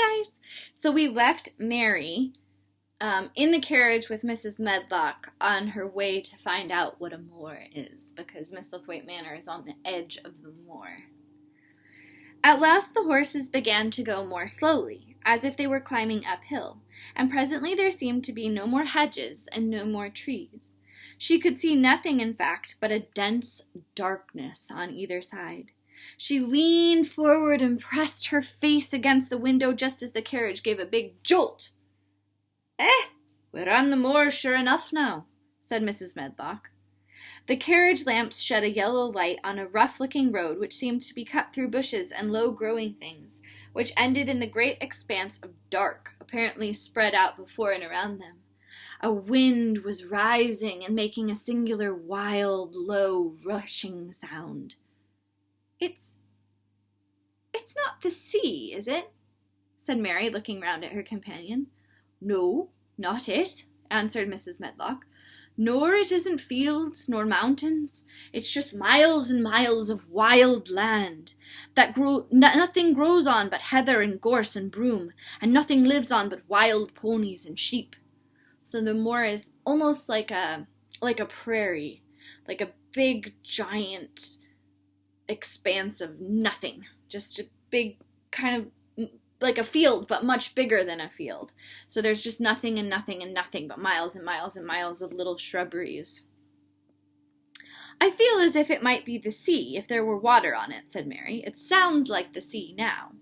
Hi guys! So we left Mary in the carriage with Mrs. Medlock on her way to find out what a moor is, because Misselthwaite Manor is on the edge of the moor. At last the horses began to go more slowly, as if they were climbing uphill, and presently there seemed to be no more hedges and no more trees. She could see nothing, in fact, but a dense darkness on either side. She leaned forward and pressed her face against the window just as the carriage gave a big jolt. We're on the moor sure enough now, said Mrs. Medlock. The carriage lamps shed a yellow light on a rough-looking road which seemed to be cut through bushes and low-growing things, which ended in the great expanse of dark, apparently spread out before and around them. A wind was rising and making a singular, wild, low, rushing sound. It's not the sea, is it? Said Mary, looking round at her companion. No, not it, answered Mrs. Medlock. Nor it isn't fields nor mountains. It's just miles and miles of wild land that nothing grows on but heather and gorse and broom, and nothing lives on but wild ponies and sheep. So the moor is almost like a prairie, like a big giant expanse of nothing, just a big kind of like a field, but much bigger than a field. So there's just nothing and nothing and nothing but miles and miles and miles of little shrubberies. I feel as if it might be the sea if there were water on it, said Mary. It sounds like the sea now.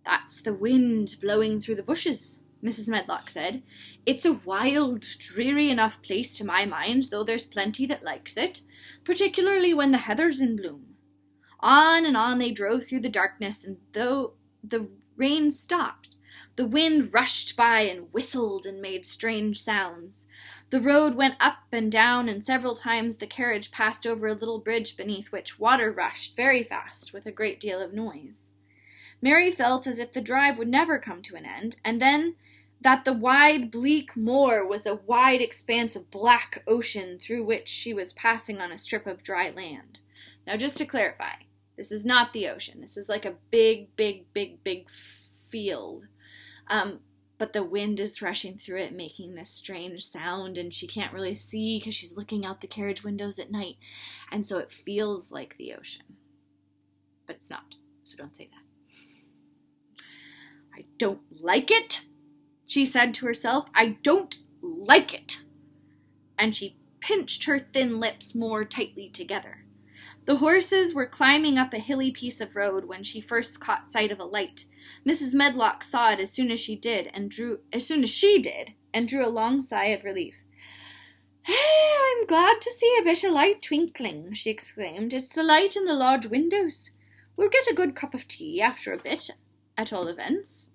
That's the wind blowing through the bushes, Mrs. Medlock said. It's a wild, dreary enough place to my mind, though there's plenty that likes it, particularly when the heather's in bloom. On and on they drove through the darkness, and though the rain stopped, the wind rushed by and whistled and made strange sounds. The road went up and down, and several times the carriage passed over a little bridge beneath which water rushed very fast with a great deal of noise. Mary felt as if the drive would never come to an end, and then that the wide, bleak moor was a wide expanse of black ocean through which she was passing on a strip of dry land. Now, just to clarify, this is not the ocean. This is like a big field. But the wind is rushing through it, making this strange sound, and she can't really see because she's looking out the carriage windows at night, and so it feels like the ocean. But it's not, so don't say that. I don't like it, she said to herself. I don't like it. And she pinched her thin lips more tightly together. The horses were climbing up a hilly piece of road when she first caught sight of a light. Mrs. Medlock saw it as soon as she did, and drew a long sigh of relief. I'm glad to see a bit of light twinkling, she exclaimed. It's the light in the lodge windows. We'll get a good cup of tea after a bit, at all events.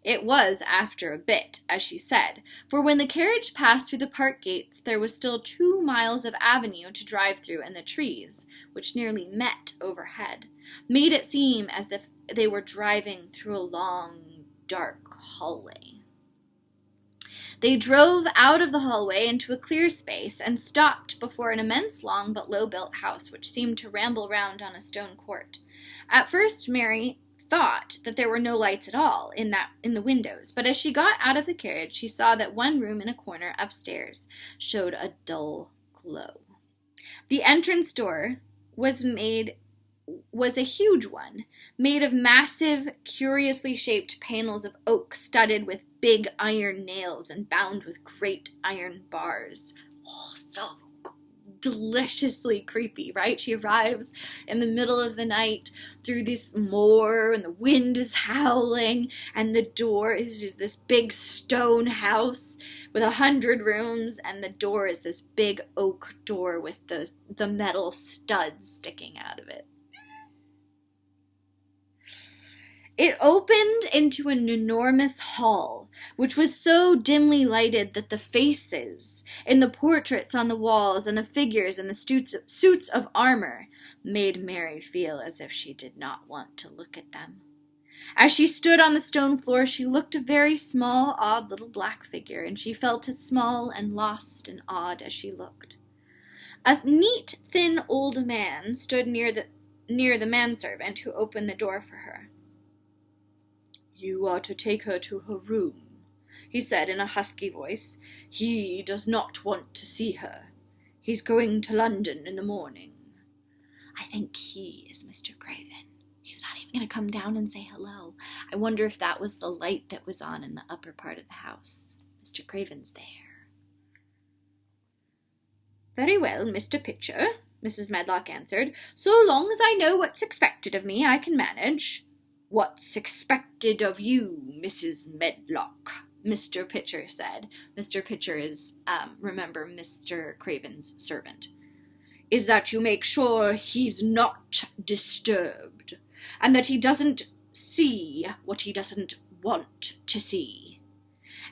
It was after a bit, as she said, for when the carriage passed through the park gates, there was still 2 miles of avenue to drive through, and the trees, which nearly met overhead, made it seem as if they were driving through a long, dark hallway. They drove out of the hallway into a clear space and stopped before an immense, long but low-built house, which seemed to ramble round on a stone court. At first, Mary thought that there were no lights at all in the windows, but as she got out of the carriage, she saw that one room in a corner upstairs showed a dull glow. The entrance door was a huge one, made of massive, curiously shaped panels of oak, studded with big iron nails and bound with great iron bars. Oh, so deliciously creepy, right? She arrives in the middle of the night through this moor, and the wind is howling, and the door is just this big stone house with 100 rooms, and the door is this big oak door with the metal studs sticking out of it. It opened into an enormous hall, which was so dimly lighted that the faces in the portraits on the walls and the figures in the suits of armor made Mary feel as if she did not want to look at them. As she stood on the stone floor, she looked a very small, odd little black figure, and she felt as small and lost and odd as she looked. A neat, thin old man stood near the manservant who opened the door for her. You are to take her to her room, he said in a husky voice. He does not want to see her. He's going to London in the morning. I think he is Mr. Craven. He's not even going to come down and say hello. I wonder if that was the light that was on in the upper part of the house. Mr. Craven's there. Very well, Mr. Pitcher, Mrs. Medlock answered. So long as I know what's expected of me, I can manage. What's expected of you, Mrs. Medlock? Mr. Pitcher said. Mr. Pitcher is, remember, Mr. Craven's servant. Is that you make sure he's not disturbed, and that he doesn't see what he doesn't want to see.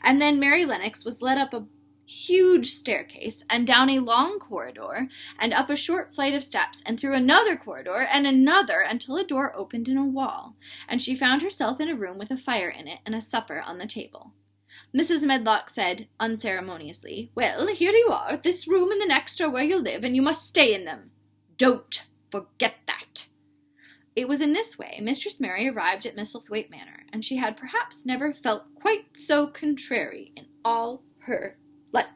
And then Mary Lennox was led up a huge staircase, and down a long corridor, and up a short flight of steps, and through another corridor, and another, until a door opened in a wall, and she found herself in a room with a fire in it, and a supper on the table. Mrs. Medlock said, unceremoniously, Well, here you are. This room and the next are where you live, and you must stay in them. Don't forget that. It was in this way Mistress Mary arrived at Misselthwaite Manor, and she had perhaps never felt quite so contrary in all her life.